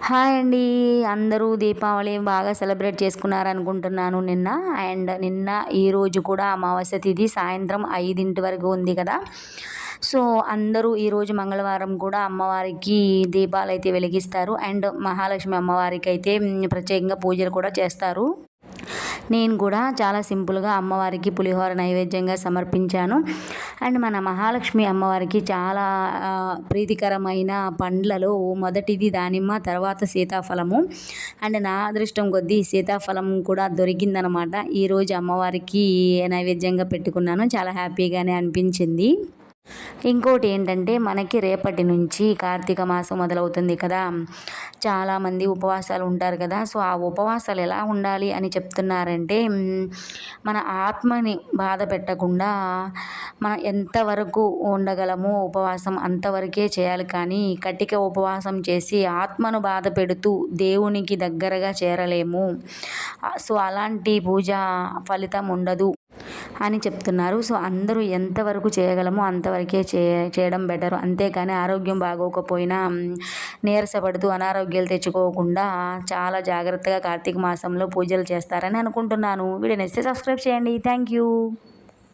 Hi అండి. అందరూ దీపావళి బాగా సెలబ్రేట్ చేసుకున్నారనుకుంటున్నాను నిన్న. నిన్న ఈరోజు కూడా అమావాస్య తిథి సాయంత్రం 5 వరకు ఉంది కదా! సో, అందరూ ఈరోజు మంగళవారం కూడా అమ్మవారికి దీపాలైతే వెలిగిస్తారు. మహాలక్ష్మి అమ్మవారికైతే ప్రత్యేకంగా పూజలు కూడా చేస్తారు. నేను కూడా చాలా సింపుల్గా అమ్మవారికి పులిహోర నైవేద్యంగా సమర్పించాను. మన మహాలక్ష్మి అమ్మవారికి చాలా ప్రీతికరమైన పండ్లలో మొదటిది దానిమ్మ, తర్వాత సీతాఫలము. నా అదృష్టం కొద్దీ సీతాఫలం కూడా దొరికిందనమాట. ఈరోజు అమ్మవారికి నైవేద్యంగా పెట్టుకున్నాను. చాలా హ్యాపీగానే అనిపించింది. ఇంకోటి ఏంటంటే, మనకి రేపటి నుంచి కార్తీక మాసం మొదలవుతుంది కదా! చాలామంది ఉపవాసాలు ఉంటారు కదా! సో, ఆ ఉపవాసాలు ఎలా ఉండాలి అని చెప్తున్నారంటే, మన ఆత్మని బాధ పెట్టకుండా మనం ఎంతవరకు ఉండగలమో ఉపవాసం అంతవరకే చేయాలి. కానీ కటిక ఉపవాసం చేసి ఆత్మను బాధ పెడుతూ దేవునికి దగ్గరగా చేరలేము. సో, అలాంటి పూజ ఫలితం ఉండదు అని చెప్తున్నారు. సో, అందరూ ఎంతవరకు చేయగలమో అంతవరకే చేయడం బెటర్. అంతేకాని ఆరోగ్యం బాగోకపోయినా నీరసపడుతూ అనారోగ్యాలు తెచ్చుకోకుండా చాలా జాగ్రత్తగా కార్తీక మాసంలో పూజలు చేస్తారని అనుకుంటున్నాను. వీడియో నచ్చితే సబ్స్క్రైబ్ చేయండి. Thank you.